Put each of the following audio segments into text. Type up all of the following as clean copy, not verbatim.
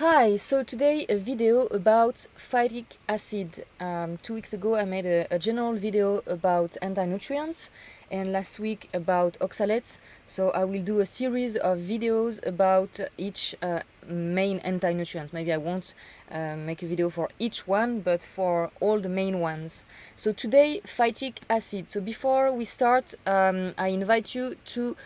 Hi, so today a video about phytic acid. 2 weeks ago I made a general video about anti-nutrients and last week about oxalates. So I will do a series of videos about each main anti-nutrients. Maybe I won't make a video for each one, but for all the main ones. So today, phytic acid. So before we start, I invite you to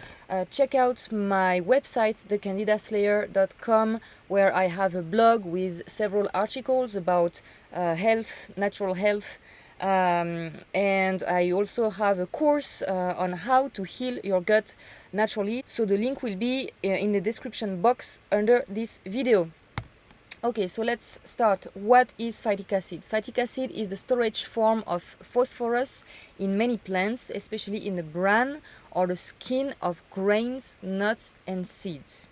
check out my website, thecandidaslayer.com, where I have a blog with several articles about health, natural health, and I also have a course on how to heal your gut naturally. So the link will be in the description box under this video. Okay, so let's start. What is phytic acid? Phytic acid is the storage form of phosphorus in many plants, especially in the bran or the skin of grains, nuts, and seeds.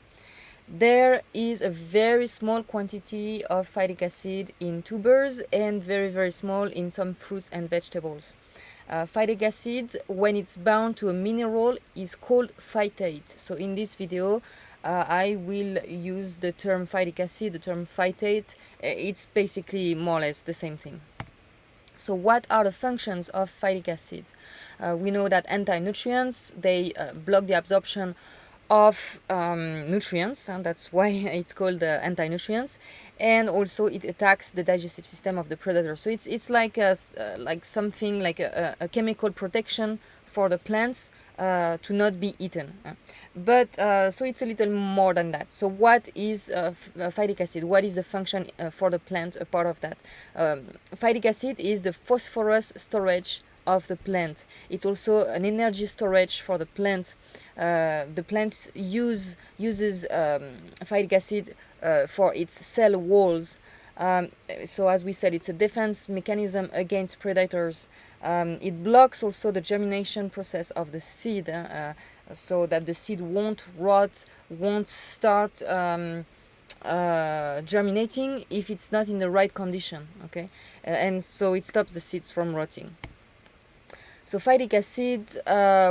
There is a very small quantity of phytic acid in tubers and very small in some fruits and vegetables. Phytic acid, when it's bound to a mineral, is called phytate. So in this video I will use the term phytic acid, the term phytate. It's basically more or less the same thing. So what are the functions of phytic acid? We know that anti-nutrients, they block the absorption of nutrients, and that's why it's called anti-nutrients, and also it attacks the digestive system of the predator. So it's like something like a chemical protection for the plants to not be eaten. But so it's a little more than that. So what is phytic acid? What is the function for the plant? A part of that, phytic acid is the phosphorus storage of the plant. It's also an energy storage for the plant. The plant uses phytic acid for its cell walls. So as we said, it's a defense mechanism against predators. It blocks also the germination process of the seed, so that the seed won't rot, won't start germinating if it's not in the right condition. Okay, and so it stops the seeds from rotting. So phytic acid,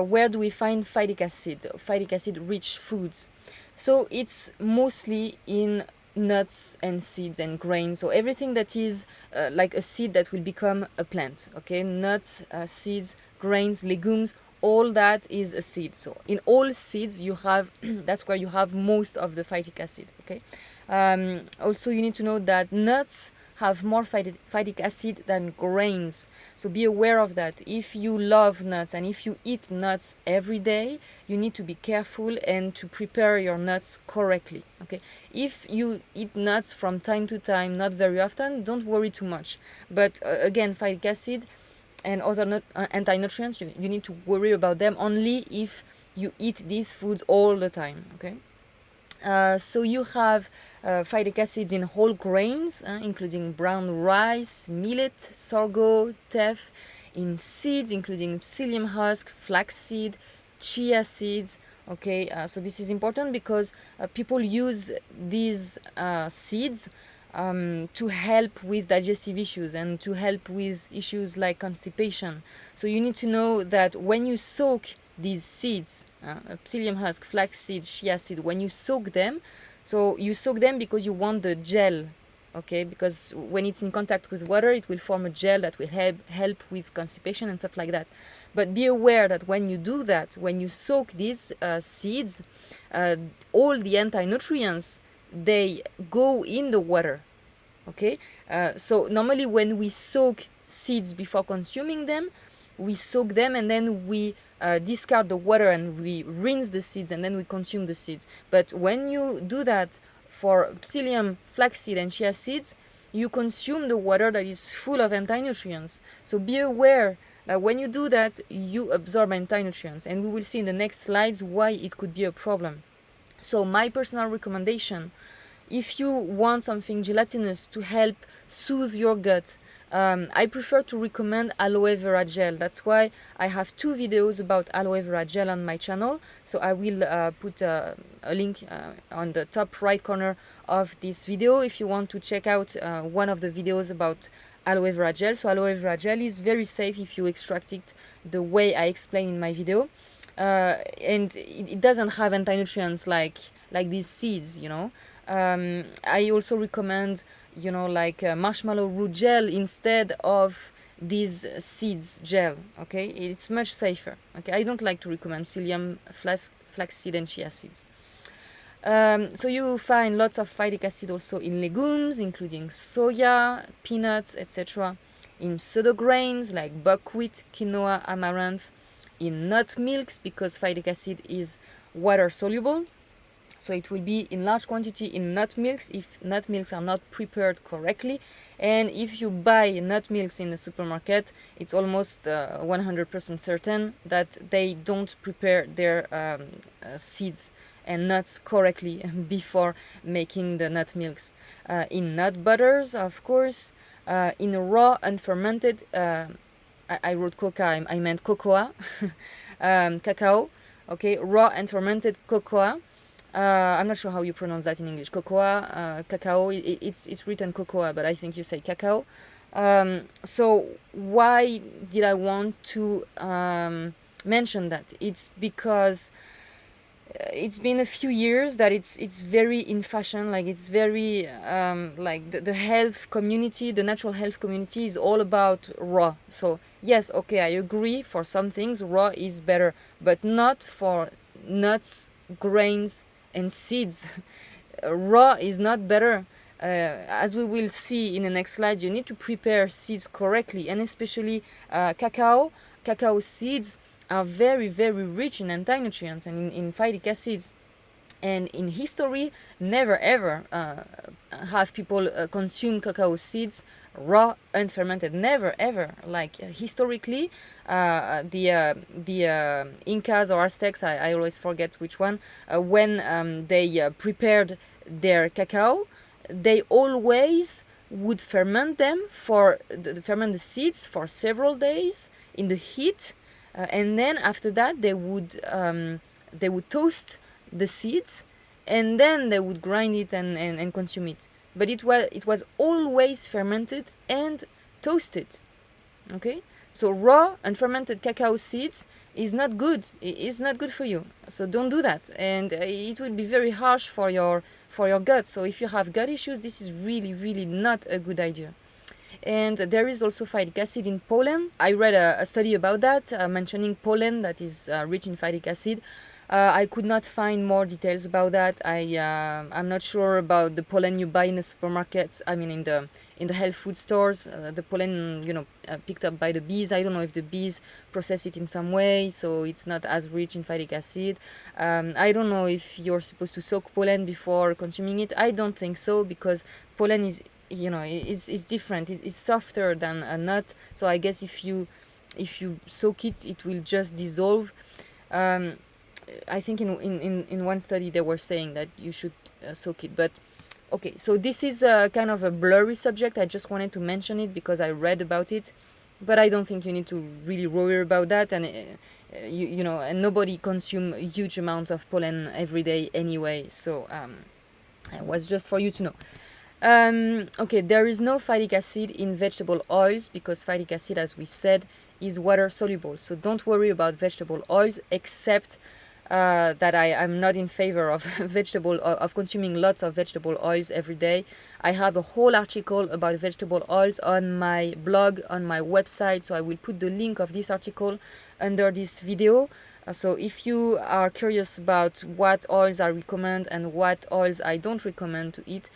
where do we find phytic acid? Phytic acid rich foods. So it's mostly in nuts and seeds and grains. So everything that is like a seed that will become a plant. Okay, nuts, seeds, grains, legumes, all that is a seed. So in all seeds you have that's where you have most of the phytic acid. Okay. Also you need to know that nuts have more phytic acid than grains, so be aware of that. If you love nuts and if you eat nuts every day, you need to be careful and to prepare your nuts correctly. Okay, if you eat nuts from time to time, not very often, don't worry too much. But again, phytic acid and other anti-nutrients, you need to worry about them only if you eat these foods all the time. Okay. So you have phytic acids in whole grains, including brown rice, millet, sorghum, teff, in seeds, including psyllium husk, flaxseed, chia seeds. Okay, so this is important because people use these seeds to help with digestive issues and to help with issues like constipation. So you need to know that when you soak these seeds, psyllium husk, flaxseed, chia seed, when you soak them, so you soak them because you want the gel, okay, because when it's in contact with water it will form a gel that will help with constipation and stuff like that. But be aware that when you do that, when you soak these seeds, all the anti-nutrients, they go in the water. Okay, so normally when we soak seeds before consuming them, we soak them and then we discard the water and we rinse the seeds and then we consume the seeds. But when you do that for psyllium, flaxseed and chia seeds, you consume the water that is full of anti-nutrients. So be aware that when you do that, you absorb anti-nutrients, and we will see in the next slides why it could be a problem. So my personal recommendation, if you want something gelatinous to help soothe your gut, I prefer to recommend aloe vera gel. That's why I have 2 videos about aloe vera gel on my channel. So I will put a link on the top right corner of this video if you want to check out one of the videos about aloe vera gel. So aloe vera gel is very safe if you extract it the way I explain in my video. And it doesn't have anti-nutrients like these seeds, you know. I also recommend, like marshmallow root gel instead of these seeds gel. Okay, it's much safer. Okay, I don't like to recommend psyllium, flaxseed, and chia seeds. So you find lots of phytic acid also in legumes, including soya, peanuts, etc. In pseudo grains like buckwheat, quinoa, amaranth. In nut milks, because phytic acid is water soluble. So it will be in large quantity in nut milks if nut milks are not prepared correctly. And if you buy nut milks in the supermarket, it's almost 100% certain that they don't prepare their seeds and nuts correctly before making the nut milks. In nut butters, of course, in raw unfermented, I wrote coca, I meant cocoa, cacao, okay, raw unfermented cocoa. I'm not sure how you pronounce that in English. Cocoa, cacao. It's written cocoa, but I think you say cacao. So why did I want to mention that? It's because it's been a few years that it's very in fashion. Like it's very like the health community, the natural health community is all about raw. So yes, okay, I agree. For some things, raw is better, but not for nuts, grains, and seeds. Raw is not better. As we will see in the next slide, you need to prepare seeds correctly, and especially cacao. Cacao seeds are very, very rich in anti-nutrients and in phytic acids. And in history, never ever have people consume cacao seeds raw, unfermented. Never ever. Like historically, the Incas or Aztecs, I always forget which one, when they prepared their cacao, they always would ferment them ferment the seeds for several days in the heat, and then after that they would toast the seeds, and then they would grind it and consume it. But it was always fermented and toasted. Okay, so raw and fermented cacao seeds is not good. It's not good for you. So don't do that, and it will be very harsh for your gut. So if you have gut issues, this is really, really not a good idea. And there is also phytic acid in pollen. I read a study about that, mentioning pollen that is rich in phytic acid. I could not find more details about that. I'm not sure about the pollen you buy in the supermarkets. I mean, in the health food stores, the pollen picked up by the bees. I don't know if the bees process it in some way, so it's not as rich in phytic acid. I don't know if you're supposed to soak pollen before consuming it. I don't think so, because pollen is it's different. It's softer than a nut. So I guess if you soak it, it will just dissolve. I think in one study they were saying that you should soak it. But okay, so this is kind of a blurry subject. I just wanted to mention it because I read about it, but I don't think you need to really worry about that. And and nobody consume huge amounts of pollen every day anyway. So it was just for you to know. Okay, there is no phytic acid in vegetable oils because phytic acid, as we said, is water soluble. So don't worry about vegetable oils, except that I'm not in favor of of consuming lots of vegetable oils every day. I have a whole article about vegetable oils on my blog, on my website, so I will put the link of this article under this video. So if you are curious about what oils I recommend and what oils I don't recommend to eat,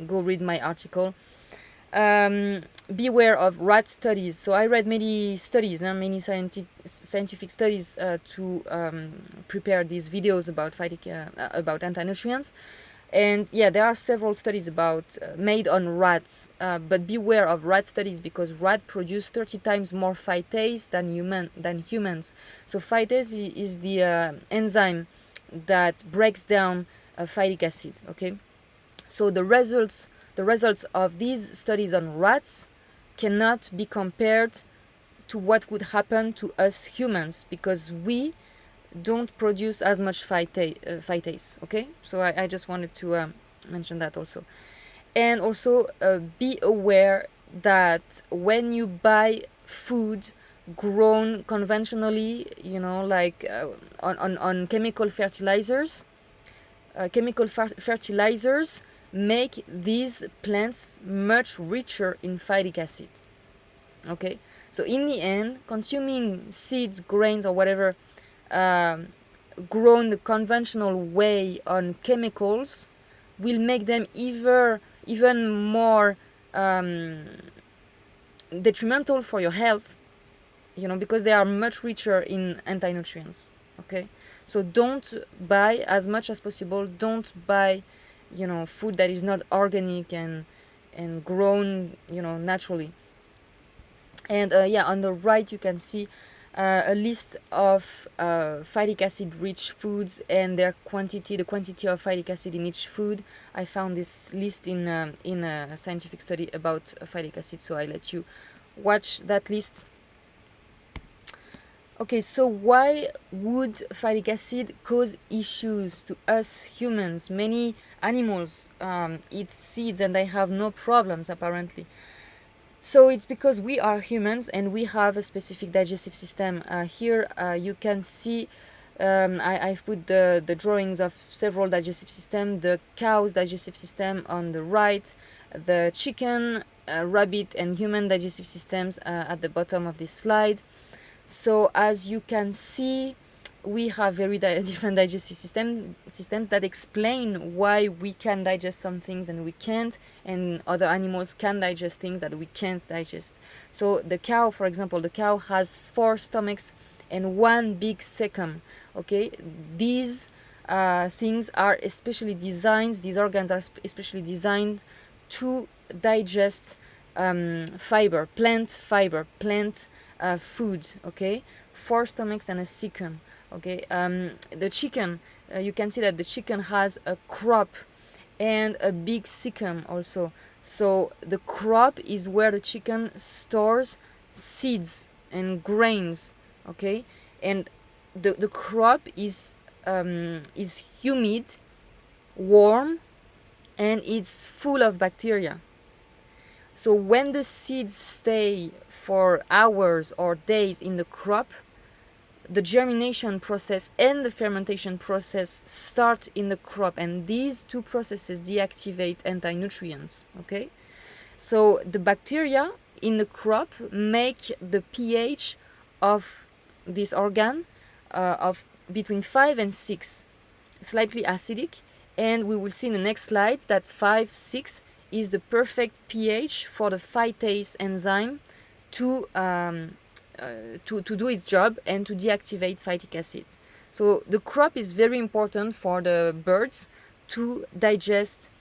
go read my article. Beware of rat studies. So I read many studies, many scientific studies to prepare these videos about anti-nutrients. And yeah, there are several studies made on rats, but beware of rat studies because rats produce 30 times more phytase than humans. So phytase is the enzyme that breaks down phytic acid. Okay, so the results of these studies on rats cannot be compared to what would happen to us humans because we don't produce as much phytase. Okay, so I just wanted to mention that also. And also be aware that when you buy food grown conventionally, like on chemical fertilizers, chemical fertilizers make these plants much richer in phytic acid. Okay, so in the end, consuming seeds, grains, or whatever grown the conventional way on chemicals will make them even more detrimental for your health, because they are much richer in anti-nutrients. Okay, so don't buy, as much as possible, don't buy food that is not organic and grown naturally. And on the right you can see a list of phytic acid rich foods and their quantity, the quantity of phytic acid in each food. I found this list in a scientific study about phytic acid, so I let you watch that list. Okay, so why would phytic acid cause issues to us humans? Many animals eat seeds and they have no problems apparently. So it's because we are humans and we have a specific digestive system. Here you can see I've put the drawings of several digestive systems. The cow's digestive system on the right, the chicken, rabbit and human digestive systems at the bottom of this slide. So as you can see, we have very different digestive systems that explain why we can digest some things and we can't, and other animals can digest things that we can't digest. So the cow, for example, the cow has 4 stomachs and 1 big cecum. Okay, these things are especially designed, these organs are especially designed to digest fiber, plant food. Okay, 4 stomachs and a cecum. Okay, the chicken, you can see that the chicken has a crop and a big cecum also. So the crop is where the chicken stores seeds and grains. Okay, and the crop is humid, warm, and it's full of bacteria. So when the seeds stay for hours or days in the crop, the germination process and the fermentation process start in the crop, and these 2 processes deactivate anti-nutrients. Okay, so the bacteria in the crop make the pH of this organ of between 5 and 6, slightly acidic, and we will see in the next slides that 5-6 is the perfect pH for the phytase enzyme to do its job and to deactivate phytic acid. So the crop is very important for the birds to digest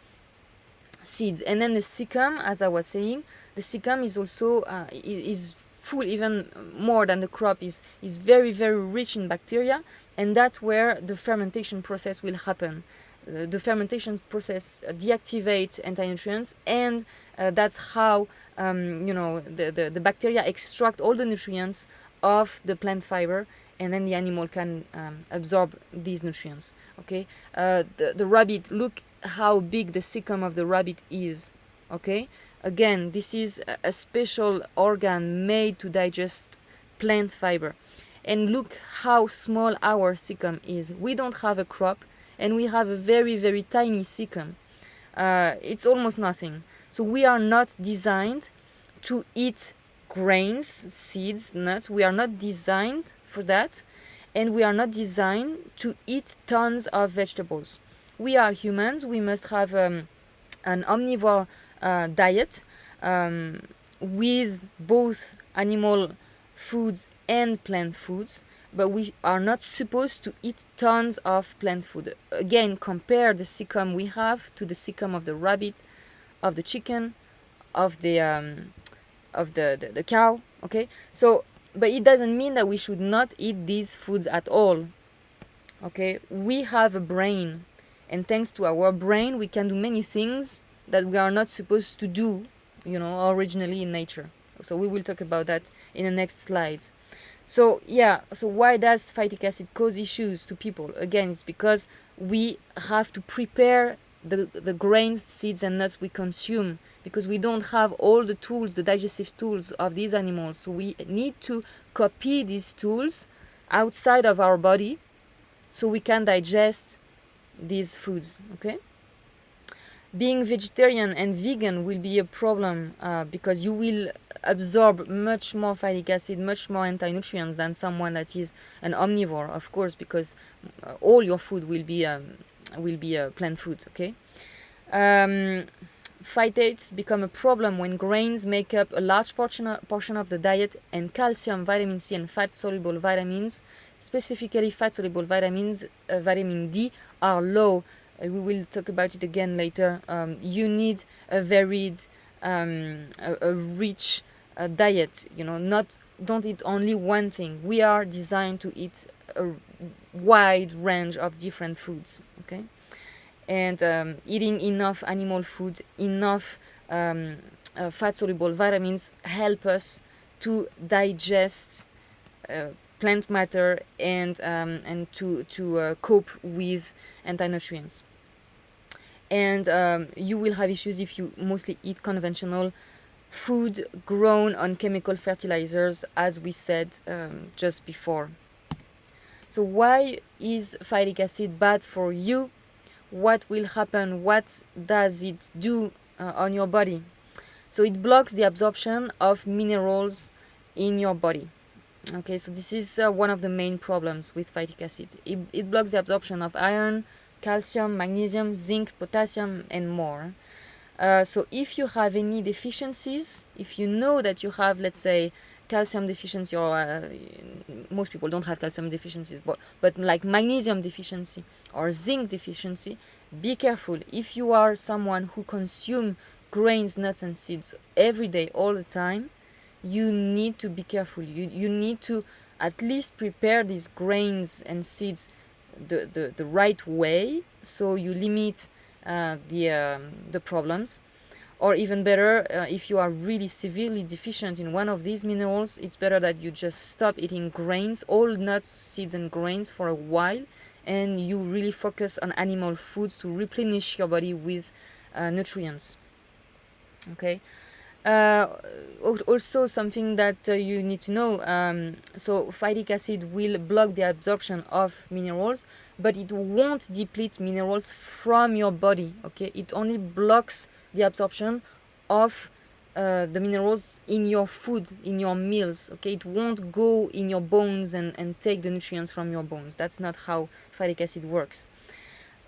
seeds. And then the cecum, as I was saying, the cecum is also is full, even more than the crop, is very, very rich in bacteria, and that's where the fermentation process will happen. The fermentation process deactivates anti-nutrients, and that's how the bacteria extract all the nutrients of the plant fiber, and then the animal can absorb these nutrients. Okay, the rabbit, look how big the cecum of the rabbit is. Okay, again, this is a special organ made to digest plant fiber. And look how small our cecum is. We don't have a crop, and we have a very, very tiny cecum. It's almost nothing. So we are not designed to eat grains, seeds, nuts. We are not designed for that, and we are not designed to eat tons of vegetables. We are humans. We must have an omnivore diet with both animal foods and plant foods, but we are not supposed to eat tons of plant food. Again, compare the cecum we have to the cecum of the rabbit, of the chicken, of the cow. Okay, so but it doesn't mean that we should not eat these foods at all. Okay, we have a brain, and thanks to our brain we can do many things that we are not supposed to do, originally in nature. So we will talk about that in the next slides. So why does phytic acid cause issues to people? Again, it's because we have to prepare the grains, seeds and nuts we consume, because we don't have all the tools, the digestive tools of these animals. So we need to copy these tools outside of our body so we can digest these foods, okay? Being vegetarian and vegan will be a problem because you will absorb much more phytic acid, much more anti-nutrients than someone that is an omnivore, of course, because all your food will be plant foods, okay? Um, Phytates become a problem when grains make up a large portion of the diet, and calcium, vitamin C, and fat-soluble vitamins, specifically fat-soluble vitamins, vitamin D, are low. We will talk about it again later. You need a varied, a rich diet. Don't eat only one thing. We are designed to eat a wide range of different foods. Okay. And eating enough animal food, enough fat-soluble vitamins help us to digest plant matter and to cope with anti-nutrients. And you will have issues if you mostly eat conventional food grown on chemical fertilizers, as we said just before. So why is phytic acid bad for you? What will happen? What does it do on your body? So it blocks the absorption of minerals in your body. Okay, so this is one of the main problems with phytic acid. It blocks the absorption of iron, calcium, magnesium, zinc, potassium, and more. So if you have any deficiencies, if you know that you have, let's say, calcium deficiency, or most people don't have calcium deficiencies, but like magnesium deficiency or zinc deficiency, be careful. If you are someone who consumes grains, nuts, and seeds every day, all the time, you need to be careful. You need to at least prepare these grains and seeds the right way, so you limit the problems. Or even better, if you are really severely deficient in one of these minerals, it's better that you just stop eating grains, all nuts, seeds, and grains for a while, and you really focus on animal foods to replenish your body with nutrients. Okay. Also, something that you need to know, so phytic acid will block the absorption of minerals, but it won't deplete minerals from your body. Okay, it only blocks the absorption of the minerals in your food, in your meals. Okay, it won't go in your bones and take the nutrients from your bones. That's not how phytic acid works.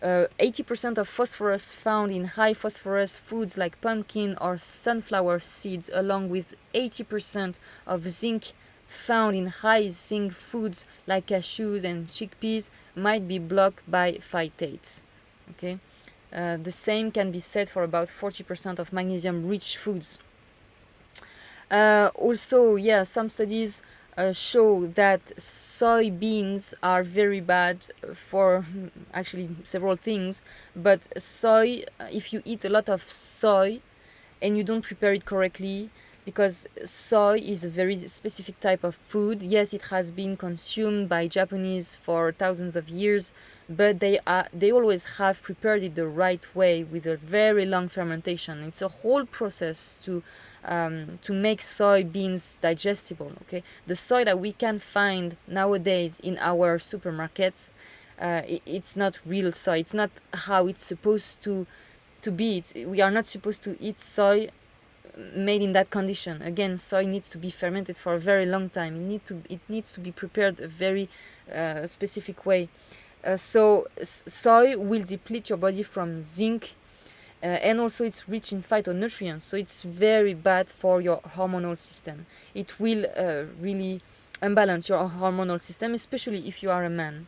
80% of phosphorus found in high phosphorus foods like pumpkin or sunflower seeds, along with 80% of zinc found in high zinc foods like cashews and chickpeas, might be blocked by phytates. Okay, the same can be said for about 40% of magnesium-rich foods. Also, some studies show that soybeans are very bad for actually several things, but soy, if you eat a lot of soy and you don't prepare it correctly, because soy is a very specific type of food. Yes, it has been consumed by Japanese for thousands of years, but they always have prepared it the right way with a very long fermentation. It's a whole process to make soybeans digestible. Okay, the soy that we can find nowadays in our supermarkets, it's not real soy. It's not how it's supposed to be. We are not supposed to eat soy made in that condition. Again, soy needs to be fermented for a very long time. It needs to be prepared a very specific way. So soy will deplete your body from zinc, and also it's rich in phytonutrients, so it's very bad for your hormonal system. It will really unbalance your hormonal system, especially if you are a man.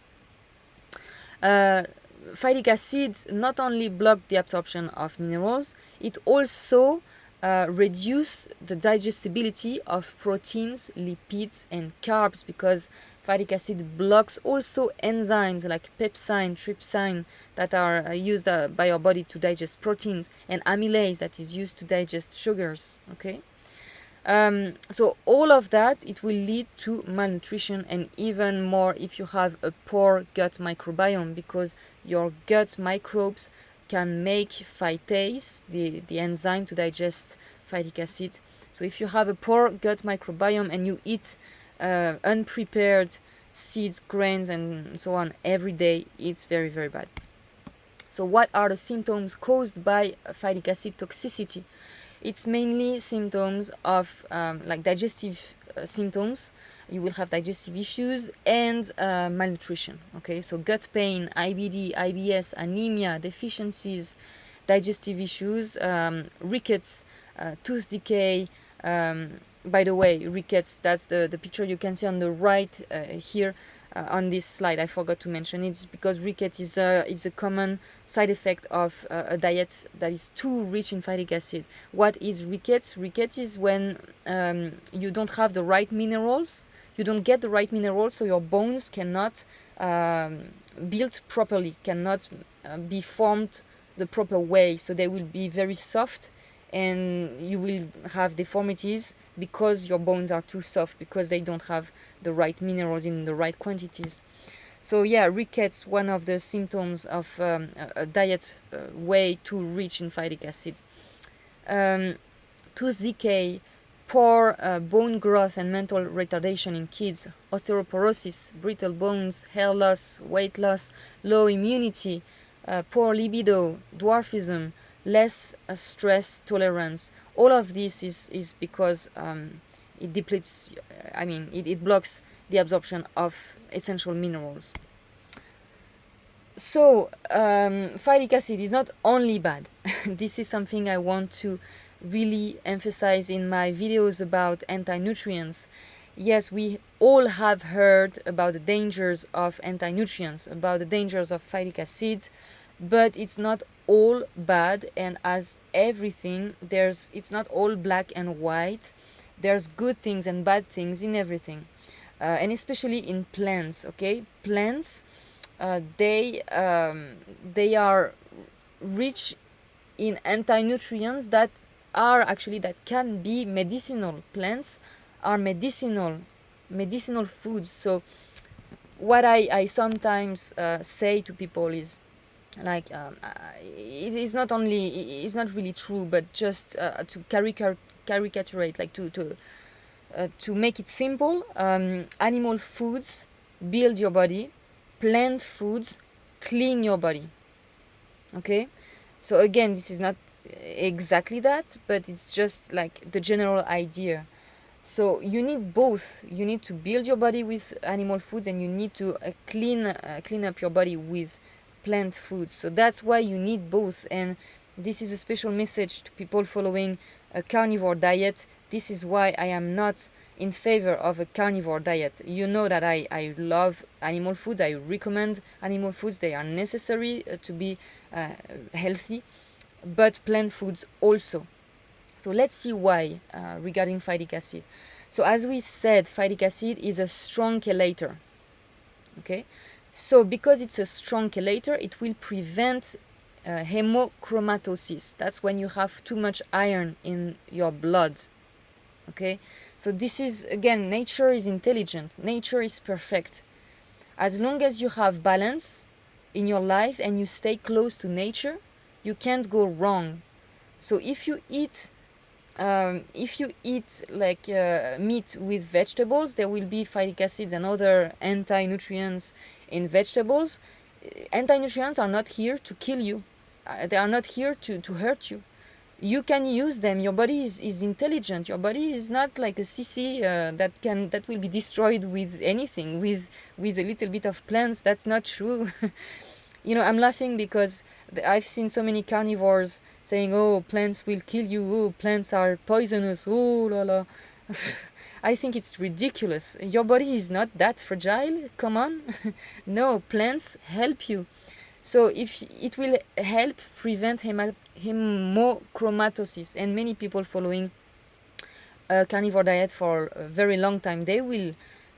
Phytic acid not only block the absorption of minerals, it also reduce the digestibility of proteins, lipids, and carbs, because phytic acid blocks also enzymes like pepsine, trypsin that are used by your body to digest proteins, and amylase that is used to digest sugars. Okay. So all of that, it will lead to malnutrition, and even more if you have a poor gut microbiome, because your gut microbes can make phytase, the enzyme to digest phytic acid. So if you have a poor gut microbiome and you eat unprepared seeds, grains, and so on every day, it's very, very bad. So what are the symptoms caused by phytic acid toxicity? It's mainly symptoms of like digestive symptoms. You will have digestive issues and malnutrition. Okay, so gut pain, IBD, IBS, anemia, deficiencies, digestive issues, rickets, tooth decay. By the way, rickets, that's the picture you can see on the right here on this slide. I forgot to mention it. It's because rickets is a common side effect of a diet that is too rich in phytic acid. What is rickets? Rickets is when you don't have the right minerals. You don't get the right minerals, so your bones cannot build properly, cannot be formed the proper way. So they will be very soft, and you will have deformities because your bones are too soft, because they don't have the right minerals in the right quantities. So yeah, rickets, one of the symptoms of a diet way too rich in phytic acid. Tooth decay, poor bone growth and mental retardation in kids, osteoporosis, brittle bones, hair loss, weight loss, low immunity, poor libido, dwarfism, less stress tolerance. All of this is because it depletes, it blocks the absorption of essential minerals. So, phytic acid is not only bad. This is something I want to really emphasize in my videos about anti-nutrients. Yes, we all have heard about the dangers of anti-nutrients, about the dangers of phytic acid, but it's not all bad, and as everything, it's not all black and white. There's good things and bad things in everything, and especially in plants. Okay, plants, they are rich in anti-nutrients that can be medicinal. Plants are medicinal foods. So what I sometimes say to people is like it's not really true, but just to caricaturate, like to make it simple. Animal foods build your body, plant foods clean your body. Okay, so again, this is not exactly that, but it's just like the general idea. So you need both. You need to build your body with animal foods, and you need to clean up your body with plant foods. So that's why you need both. And this is a special message to people following a carnivore diet. This is why I am not in favor of a carnivore diet. You know that I love animal foods. I recommend animal foods. They are necessary to be healthy, but plant foods also. So let's see why regarding phytic acid. So as we said, phytic acid is a strong chelator. Okay, so because it's a strong chelator, it will prevent hemochromatosis. That's when you have too much iron in your blood. Okay, so this is, again, nature is intelligent. Nature is perfect. As long as you have balance in your life and you stay close to nature, you can't go wrong. So if you eat like meat with vegetables, there will be phytic acids and other anti-nutrients in vegetables. Anti-nutrients are not here to kill you. They are not here to hurt you. You can use them. Your body is intelligent. Your body is not like a sissy that will be destroyed with anything, with a little bit of plants. That's not true. I'm laughing because I've seen so many carnivores saying, "Oh, plants will kill you. Oh, plants are poisonous. Oh, la la." I think it's ridiculous. Your body is not that fragile. Come on. No, plants help you. So if it will help prevent hemochromatosis, and many people following a carnivore diet for a very long time, they will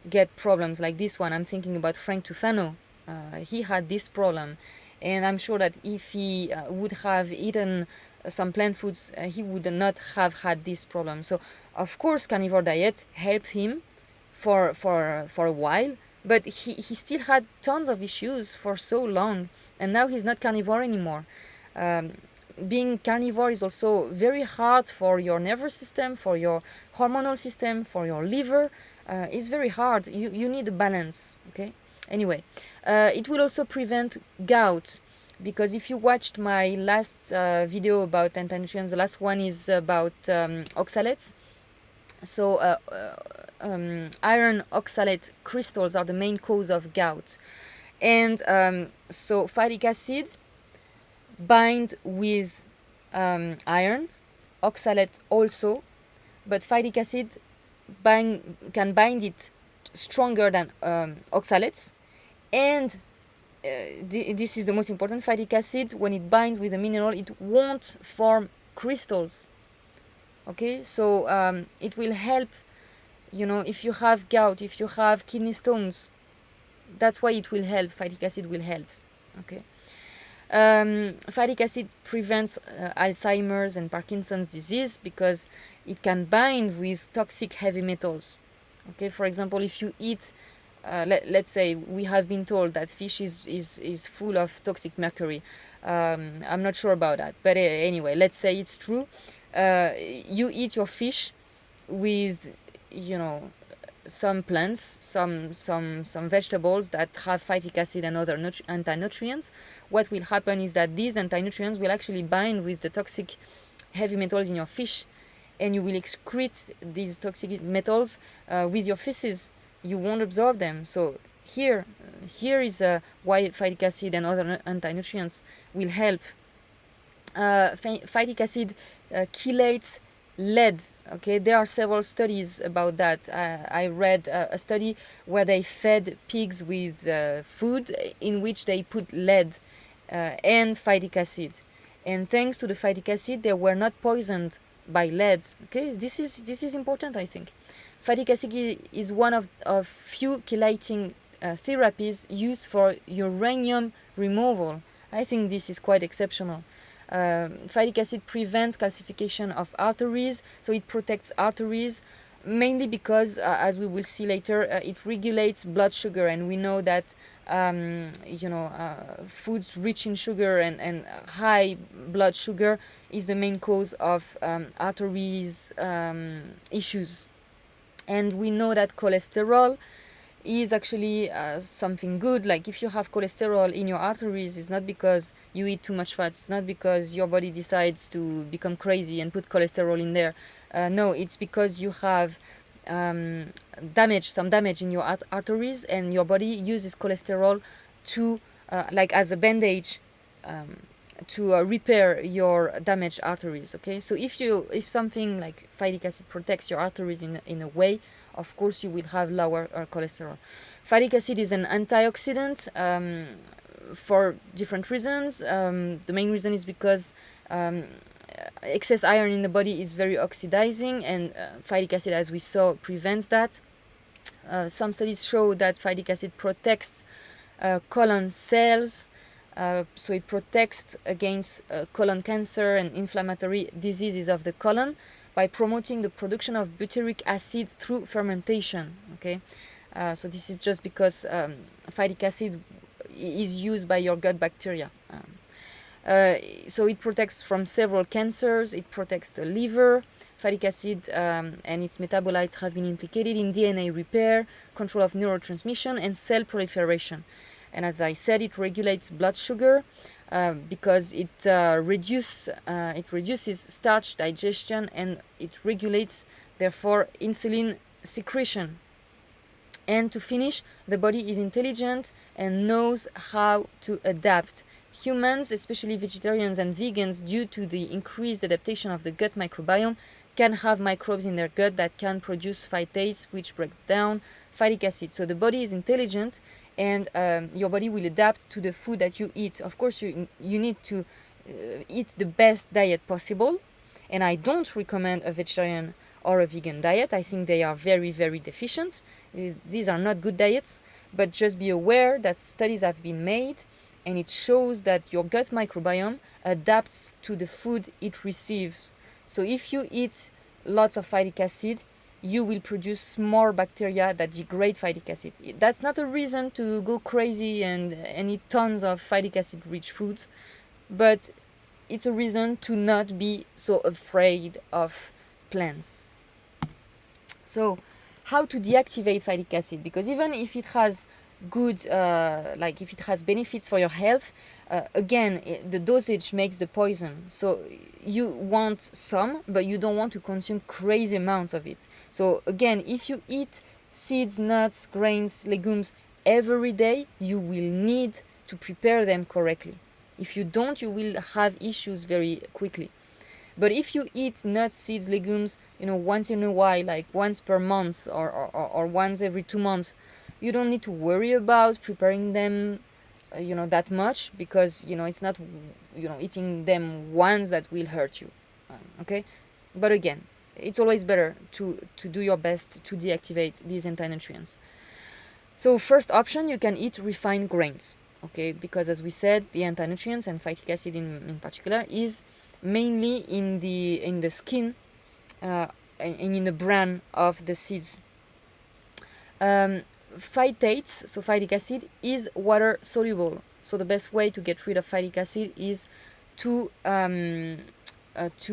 get problems like this one. I'm thinking about Frank Tufano. He had this problem, and I'm sure that if he would have eaten some plant foods, he would not have had this problem. So of course carnivore diet helped him for a while, but he still had tons of issues for so long, and now he's not carnivore anymore. Being carnivore is also very hard for your nervous system, for your hormonal system, for your liver. It's very hard. You need a balance. Okay. Anyway, it will also prevent gout, because if you watched my last video about anti-nutrients, the last one is about oxalates. So iron oxalate crystals are the main cause of gout. And so phytic acid bind with iron, oxalate also, but phytic acid can bind it stronger than oxalates. And this is the most important, phytic acid, when it binds with a mineral, it won't form crystals. Okay, so it will help, if you have gout, if you have kidney stones, that's why it will help, phytic acid will help. Okay. Phytic acid prevents Alzheimer's and Parkinson's disease because it can bind with toxic heavy metals. Okay, for example, if you eat, let's say we have been told that fish is full of toxic mercury. I'm not sure about that, but anyway, let's say it's true. You eat your fish with, some plants, some vegetables that have phytic acid and other anti-nutrients. What will happen is that these anti-nutrients will actually bind with the toxic heavy metals in your fish, and you will excrete these toxic metals with your feces. You won't absorb them. So here is why phytic acid and other anti-nutrients will help. Phytic acid chelates lead. Okay, there are several studies about that. I read a study where they fed pigs with food in which they put lead and phytic acid, and thanks to the phytic acid, they were not poisoned by lead. Okay, this is important, I think. Phytic acid is one of few chelating therapies used for uranium removal. I think this is quite exceptional. Phytic acid prevents calcification of arteries, so it protects arteries, mainly because, as we will see later, it regulates blood sugar, and we know that foods rich in sugar and high blood sugar is the main cause of arteries issues. And we know that cholesterol is actually something good. Like if you have cholesterol in your arteries, it's not because you eat too much fat, it's not because your body decides to become crazy and put cholesterol in there. No, it's because you have some damage in your arteries, and your body uses cholesterol to like as a bandage to repair your damaged arteries. Okay, so if something like phytic acid protects your arteries in a way, of course you will have lower cholesterol. Phytic acid is an antioxidant for different reasons. The main reason is because excess iron in the body is very oxidizing, and phytic acid, as we saw, prevents that. Some studies show that phytic acid protects colon cells, so it protects against colon cancer and inflammatory diseases of the colon by promoting the production of butyric acid through fermentation. Okay, so this is just because phytic acid is used by your gut bacteria. So it protects from several cancers, it protects the liver. Phytic acid and its metabolites have been implicated in DNA repair, control of neurotransmission, and cell proliferation. And as I said, it regulates blood sugar because it reduces starch digestion, and it regulates, therefore, insulin secretion. And to finish, the body is intelligent and knows how to adapt. Humans, especially vegetarians and vegans, due to the increased adaptation of the gut microbiome, can have microbes in their gut that can produce phytase, which breaks down phytic acid. So the body is intelligent, and your body will adapt to the food that you eat. Of course, you need to eat the best diet possible, and I don't recommend a vegetarian or a vegan diet. I think they are very, very deficient. These are not good diets, but just be aware that studies have been made, and it shows that your gut microbiome adapts to the food it receives. So if you eat lots of phytic acid, you will produce more bacteria that degrade phytic acid. That's not a reason to go crazy and eat tons of phytic acid rich foods, but it's a reason to not be so afraid of plants. So how to deactivate phytic acid? Because even if it has good, like if it has benefits for your health, again, the dosage makes the poison. So you want some, but you don't want to consume crazy amounts of it. So again, if you eat seeds, nuts, grains, legumes every day, you will need to prepare them correctly. If you don't, you will have issues very quickly. But if you eat nuts, seeds, legumes, once in a while, like once per month, or once every 2 months, you don't need to worry about preparing them, that much, because, it's not, eating them once that will hurt you. Okay? But again, it's always better to do your best to deactivate these anti-nutrients. So first option, you can eat refined grains. Okay, because as we said, the anti-nutrients and phytic acid in particular is mainly in the skin, and in the bran of the seeds. Phytates, so phytic acid, is water soluble. So the best way to get rid of phytic acid is to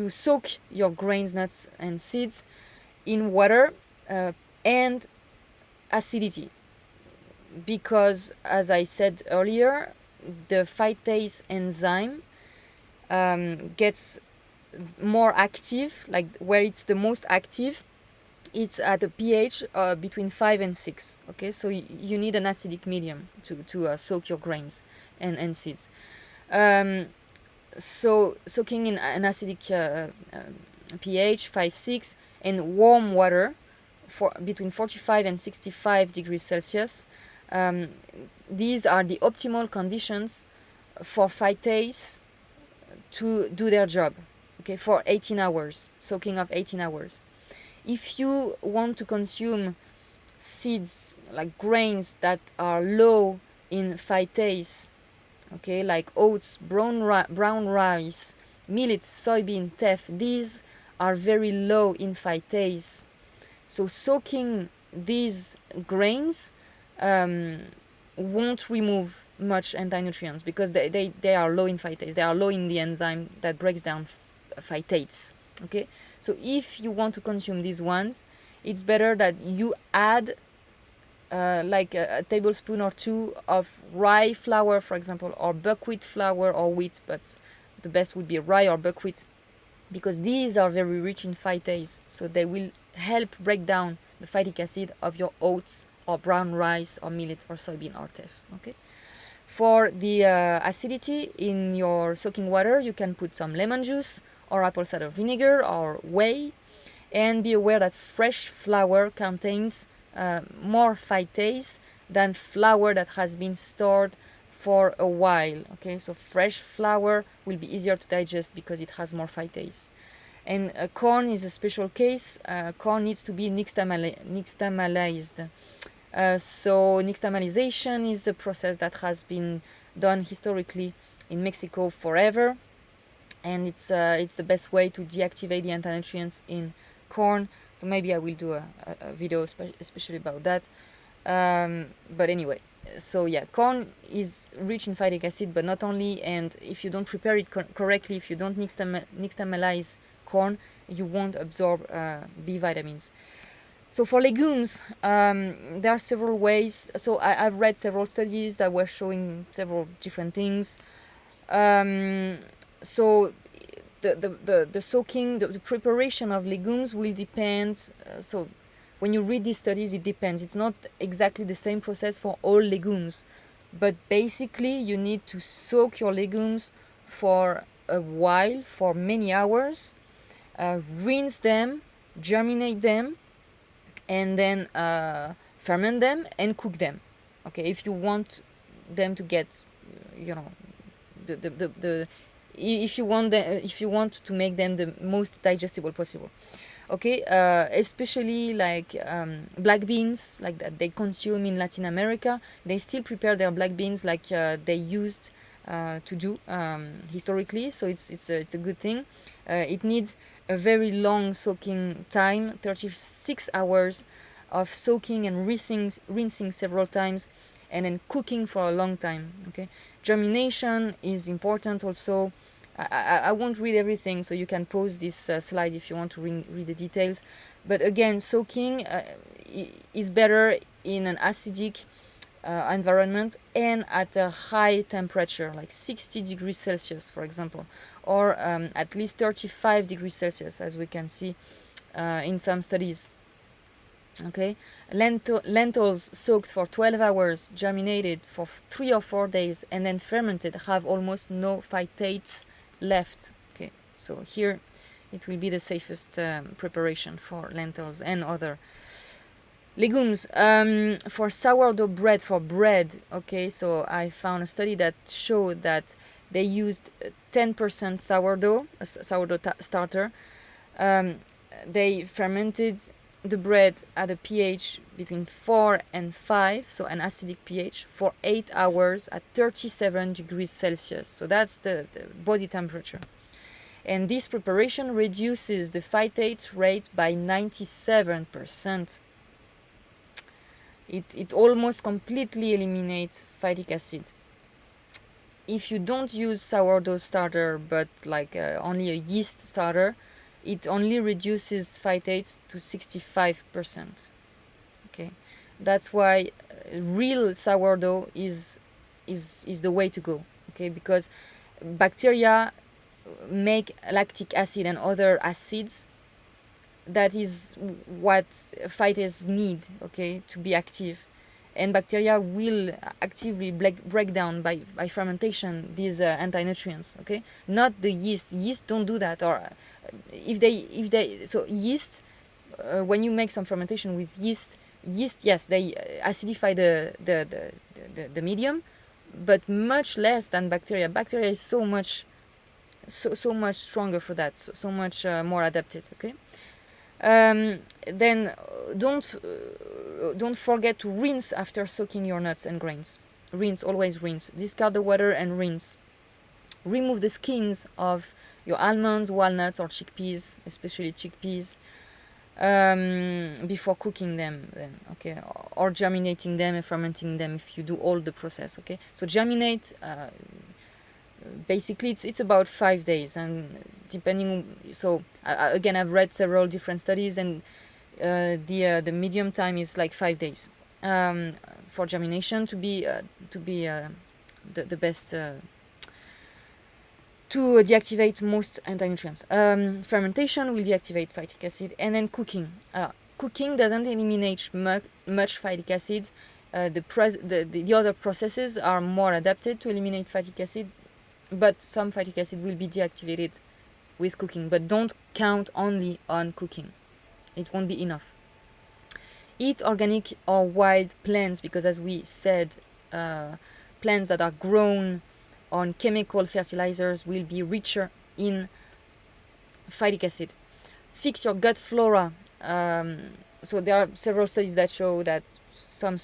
soak your grains, nuts, and seeds in water, and acidity, because as I said earlier, the phytase enzyme gets more active, like where it's the most active, it's at a pH between 5 and 6. Okay, so you need an acidic medium to soak your grains and seeds. So soaking in an acidic pH 5, 6, and warm water for between 45 and 65 degrees Celsius, these are the optimal conditions for phytase to do their job. Okay, for 18 hours, soaking of 18 hours. If you want to consume seeds, like grains that are low in phytase, okay, like oats, brown rice, millet, soybean, teff, these are very low in phytase. So soaking these grains won't remove much anti-nutrients, because they are low in phytase. They are low in the enzyme that breaks down phytates. Okay, so if you want to consume these ones, it's better that you add like a tablespoon or two of rye flour, for example, or buckwheat flour, or wheat, but the best would be rye or buckwheat, because these are very rich in phytase, so they will help break down the phytic acid of your oats or brown rice or millet or soybean or teff. Okay. For the acidity in your soaking water, you can put some lemon juice or apple cider vinegar or whey, and be aware that fresh flour contains more phytase than flour that has been stored for a while. Okay, so fresh flour will be easier to digest because it has more phytase. And corn is a special case. Corn needs to be nixtamalized. So nixtamalization is a process that has been done historically in Mexico forever, and it's the best way to deactivate the anti-nutrients in corn. So maybe I will do a video especially about that. But anyway, so yeah, corn is rich in phytic acid, but not only. And if you don't prepare it correctly, if you don't nixtamalize corn, you won't absorb B vitamins. So for legumes, there are several ways. So I've read several studies that were showing several different things. So the soaking, the preparation of legumes will depend. So when you read these studies, it depends. It's not exactly the same process for all legumes, but basically you need to soak your legumes for a while, for many hours, rinse them, germinate them, and then ferment them and cook them. Okay, if you want them to get, the if you want to make them the most digestible possible. Okay, especially like black beans, like that they consume in Latin America, they still prepare their black beans like they used to do historically. So it's a good thing. It needs a very long soaking time, 36 hours of soaking and rinsing several times, and then cooking for a long time. Okay, germination is important also. I won't read everything, so you can pause this slide if you want to read the details. But again, soaking is better in an acidic environment and at a high temperature, like 60 degrees Celsius, for example, or at least 35 degrees Celsius, as we can see in some studies. Okay, lentils soaked for 12 hours, germinated for 3 or 4 days, and then fermented have almost no phytates left. Okay, so here it will be the safest preparation for lentils and other legumes. For sourdough bread, for bread, okay, so I found a study that showed that they used 10% sourdough, starter. They fermented the bread at a pH between 4 and 5, so an acidic pH, for 8 hours at 37 degrees Celsius. So that's the body temperature. And this preparation reduces the phytate rate by 97%. It almost completely eliminates phytic acid. If you don't use sourdough starter, but like only a yeast starter, it only reduces phytates to 65%. Okay, that's why real sourdough is the way to go. Okay, because bacteria make lactic acid and other acids. That is what phytates need, okay, to be active, and bacteria will actively break down by fermentation these anti-nutrients. Okay, not the yeast. Yeast don't do that. Or if they so yeast, when you make some fermentation with yeast, yes, they acidify the medium, but much less than bacteria. Bacteria is so much stronger for that, so much more adapted. Okay. Then don't forget to rinse after soaking your nuts and grains. Always rinse. Discard the water and rinse. Remove the skins of your almonds, walnuts, or chickpeas, especially chickpeas, before cooking them. Then, okay, or germinating them and fermenting them if you do all the process. Okay, so germinate. Basically it's about 5 days, and depending, so again, I've read several different studies, and the medium time is like 5 days for germination to be the best to deactivate most anti-nutrients. Fermentation will deactivate phytic acid, and then cooking. Cooking doesn't eliminate much phytic acid. The other processes are more adapted to eliminate phytic acid, but some phytic acid will be deactivated with cooking. But don't count only on cooking. It won't be enough. Eat organic or wild plants, because as we said, plants that are grown on chemical fertilizers will be richer in phytic acid. Fix your gut flora. So there are several studies that show that some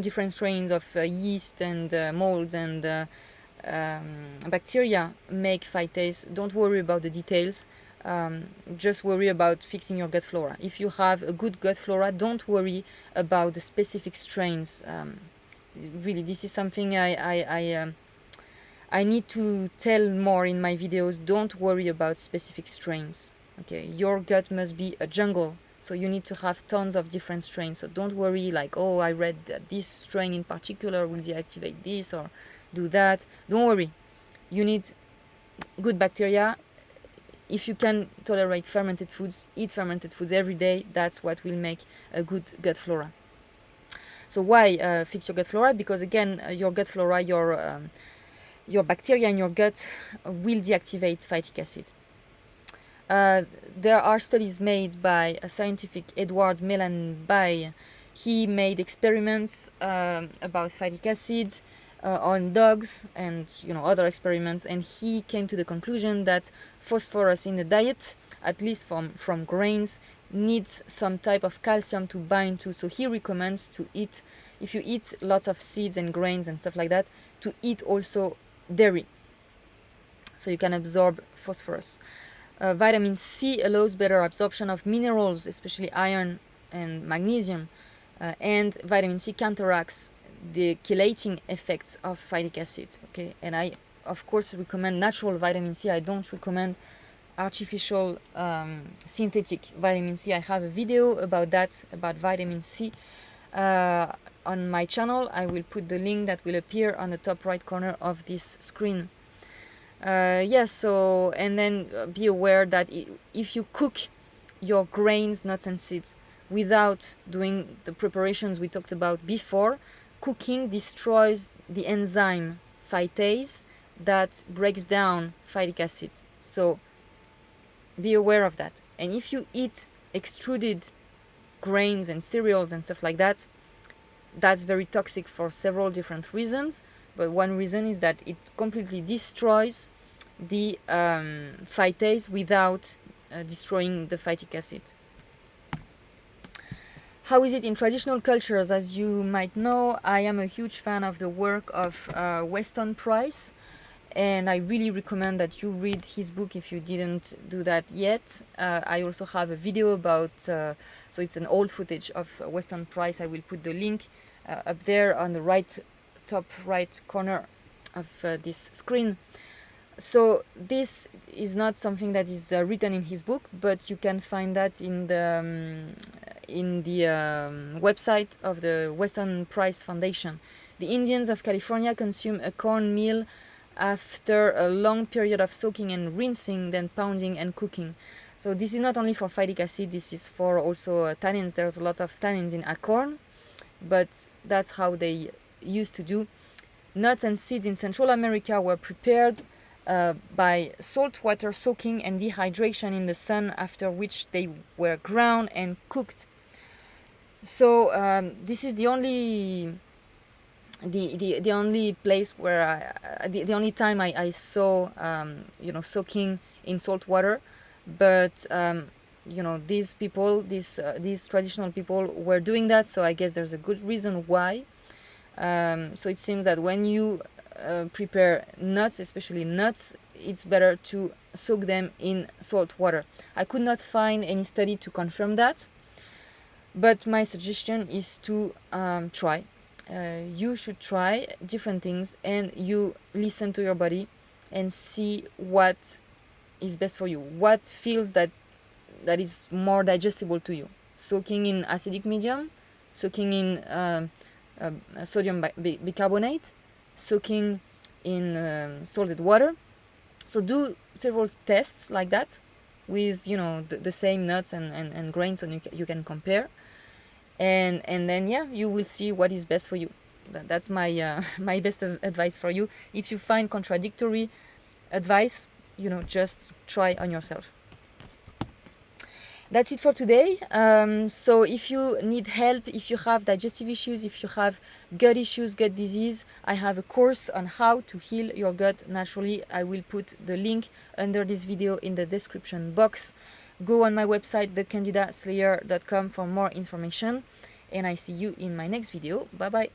different strains of yeast and molds and bacteria make phytase. Don't worry about the details. Just worry about fixing your gut flora. If you have a good gut flora, don't worry about the specific strains. Really, this is something I need to tell more in my videos. Don't worry about specific strains. Okay, your gut must be a jungle, so you need to have tons of different strains. So don't worry like, oh, I read that this strain in particular will deactivate this or do that. Don't worry. You need good bacteria. If you can tolerate fermented foods, eat fermented foods every day. That's what will make a good gut flora. So why fix your gut flora? Because again, your gut flora, your bacteria in your gut will deactivate phytic acid. There are studies made by a scientific Edward Melanby. He made experiments about phytic acid on dogs and other experiments, and he came to the conclusion that phosphorus in the diet, at least from grains, needs some type of calcium to bind to. So he recommends to eat, if you eat lots of seeds and grains and stuff like that, to eat also dairy, so you can absorb phosphorus. Vitamin C allows better absorption of minerals, especially iron and magnesium, and vitamin C counteracts the chelating effects of phytic acid. Okay, and I of course recommend natural vitamin C. I don't recommend artificial synthetic vitamin C. I have a video about that, about vitamin C. on my channel. I will put the link that will appear on the top right corner of this screen. Yes, so, and then be aware that if you cook your grains, nuts and seeds without doing the preparations we talked about before, cooking destroys the enzyme phytase that breaks down phytic acid. So be aware of that. And if you eat extruded grains and cereals and stuff like that, that's very toxic for several different reasons. But one reason is that it completely destroys the phytase without destroying the phytic acid. How is it in traditional cultures? As you might know, I am a huge fan of the work of Weston Price, and I really recommend that you read his book if you didn't do that yet. I also have a video about, so it's an old footage of Weston Price. I will put the link up there on the top right corner of this screen. So this is not something that is written in his book, but you can find that in the website of the Weston Price Foundation. The Indians of California consume a corn meal after a long period of soaking and rinsing, then pounding and cooking. So this is not only for phytic acid, this is for also tannins. There's a lot of tannins in acorn, but that's how they used to do. Nuts and seeds in Central America were prepared by saltwater soaking and dehydration in the sun, after which they were ground and cooked. So this is the only place where the only time I saw soaking in salt water, but these people, these traditional people were doing that, so I guess there's a good reason why. So it seems that when you prepare nuts, especially nuts, it's better to soak them in salt water. I could not find any study to confirm that, but my suggestion is to try. You should try different things, and you listen to your body and see what is best for you, what feels that is more digestible to you. Soaking in acidic medium, soaking in sodium bicarbonate, soaking in salted water. So do several tests like that with the same nuts and grains, so you can compare, and then you will see what is best for you. That's my my best advice for you. If you find contradictory advice, just try on yourself. That's it for today. So if you need help, if you have digestive issues, if you have gut issues, gut disease, I have a course on how to heal your gut naturally. I will put the link under this video in the description box. Go on my website, thecandidaslayer.com, for more information. And I see you in my next video. Bye bye.